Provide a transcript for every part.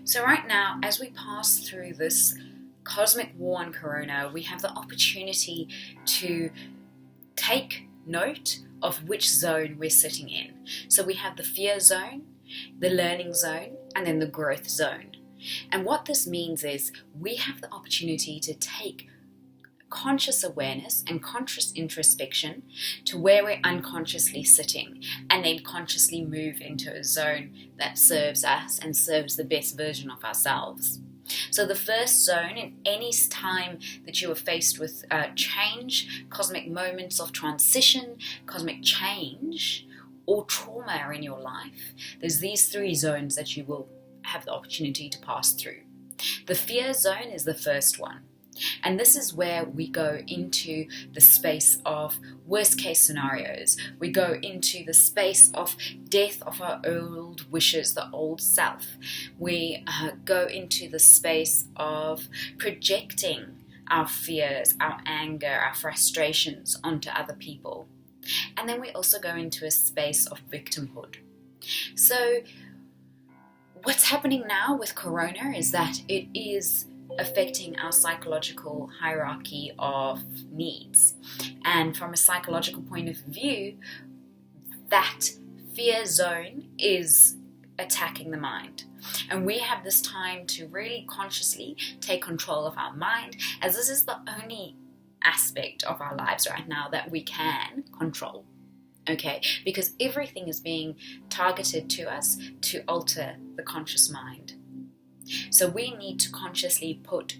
So right now, as we pass through this cosmic war on Corona, we have the opportunity to take note of which zone we're sitting in. So we have the fear zone, the learning zone, and then the growth zone. And what this means is we have the opportunity to take conscious awareness and conscious introspection to where we're unconsciously sitting, and then consciously move into a zone that serves us and serves the best version of ourselves. So the first zone, in any time that you are faced with change, cosmic moments of transition, cosmic change, or trauma in your life, there's these three zones that you will have the opportunity to pass through. The fear zone is the first one. And this is where we go into the space of worst case scenarios. We go into the space of death of our old wishes, the old self. We go into the space of projecting our fears, our anger, our frustrations onto other people. And then we also go into a space of victimhood. So what's happening now with Corona is that it is affecting our psychological hierarchy of needs. And from a psychological point of view, that fear zone is attacking the mind. And we have this time to really consciously take control of our mind, as this is the only aspect of our lives right now that we can control. Okay, because everything is being targeted to us to alter the conscious mind. So we need to consciously put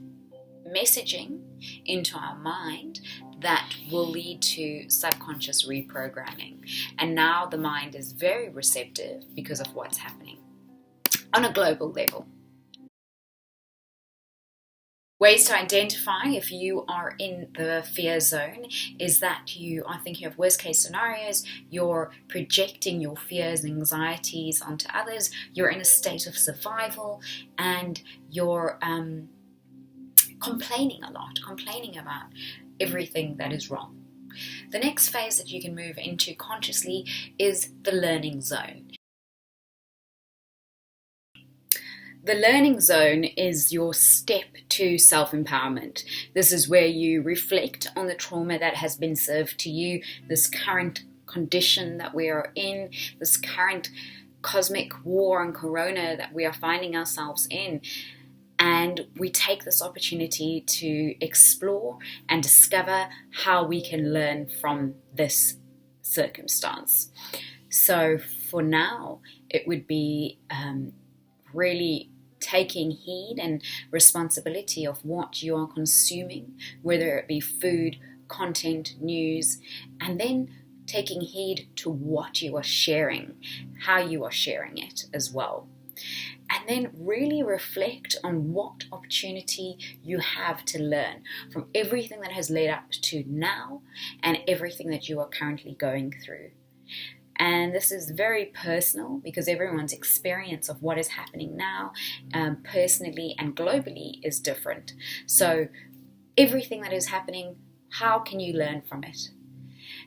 messaging into our mind that will lead to subconscious reprogramming. And now the mind is very receptive because of what's happening on a global level. Ways to identify if you are in the fear zone is that you are thinking of worst case scenarios, you're projecting your fears and anxieties onto others, you're in a state of survival, and you're complaining a lot, complaining about everything that is wrong. The next phase that you can move into consciously is the learning zone. The learning zone is your step to self-empowerment. This is where you reflect on the trauma that has been served to you, this current condition that we are in, this current cosmic war on Corona that we are finding ourselves in. And we take this opportunity to explore and discover how we can learn from this circumstance. So for now, it would be really taking heed and responsibility of what you are consuming, whether it be food, content, news, and then taking heed to what you are sharing, how you are sharing it as well. And then really reflect on what opportunity you have to learn from everything that has led up to now and everything that you are currently going through. And this is very personal because everyone's experience of what is happening now, personally and globally, is different. So everything that is happening, how can you learn from it?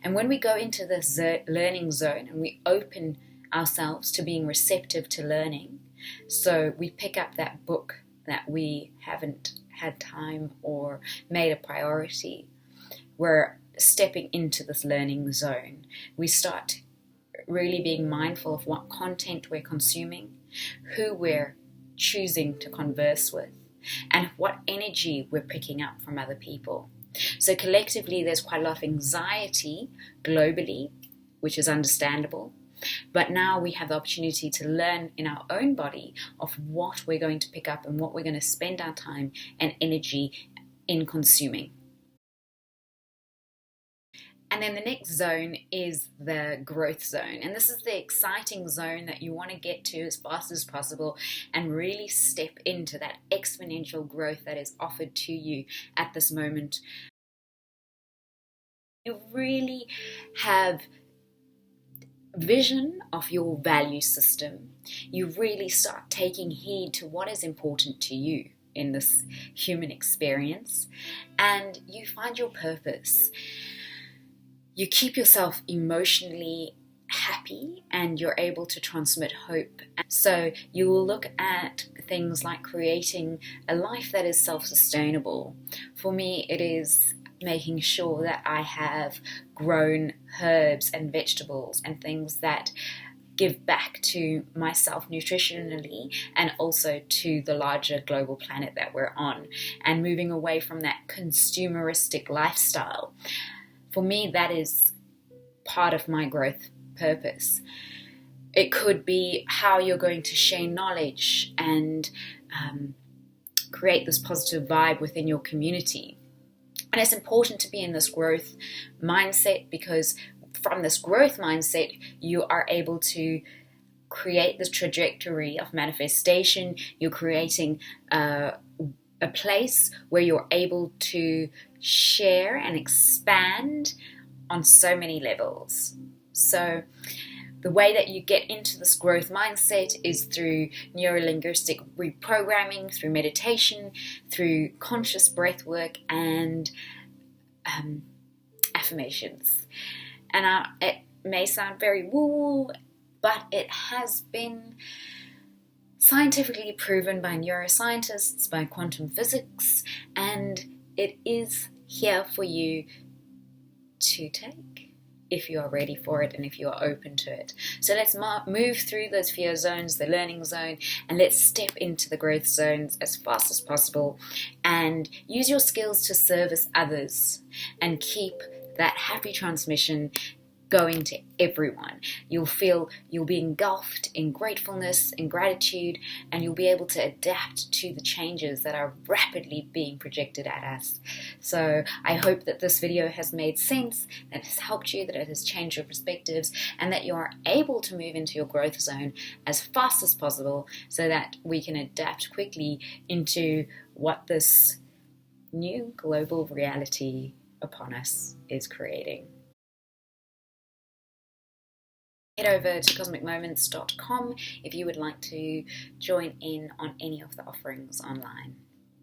And when we go into this learning zone and we open ourselves to being receptive to learning, so we pick up that book that we haven't had time or made a priority, we're stepping into this learning zone. We start really being mindful of what content we're consuming, who we're choosing to converse with, and what energy we're picking up from other people. So collectively, there's quite a lot of anxiety globally, which is understandable. But now we have the opportunity to learn in our own body of what we're going to pick up and what we're going to spend our time and energy in consuming. And then the next zone is the growth zone. And this is the exciting zone that you want to get to as fast as possible and really step into that exponential growth that is offered to you at this moment. You really have vision of your value system. You really start taking heed to what is important to you in this human experience, and you find your purpose. You keep yourself emotionally happy and you're able to transmit hope. So you will look at things like creating a life that is self-sustainable. For me, it is making sure that I have grown herbs and vegetables and things that give back to myself nutritionally and also to the larger global planet that we're on, and moving away from that consumeristic lifestyle. For me, that is part of my growth purpose. It could be how you're going to share knowledge and create this positive vibe within your community. And it's important to be in this growth mindset, because from this growth mindset, you are able to create this trajectory of manifestation. You're creating a place where you're able to share and expand on so many levels. So the way that you get into this growth mindset is through neurolinguistic reprogramming, through meditation, through conscious breath work, and affirmations. And it may sound very woo, but it has been scientifically proven by neuroscientists, by quantum physics, and it is here for you to take if you are ready for it and if you are open to it. So let's move through those fear zones, the learning zone, and let's step into the growth zones as fast as possible and use your skills to service others and keep that happy transmission going to everyone. You'll feel you'll be engulfed in gratefulness and gratitude, and you'll be able to adapt to the changes that are rapidly being projected at us. So I hope that this video has made sense, that it has helped you, that it has changed your perspectives, and that you are able to move into your growth zone as fast as possible so that we can adapt quickly into what this new global reality upon us is creating. Head over to cosmicmoments.com if you would like to join in on any of the offerings online.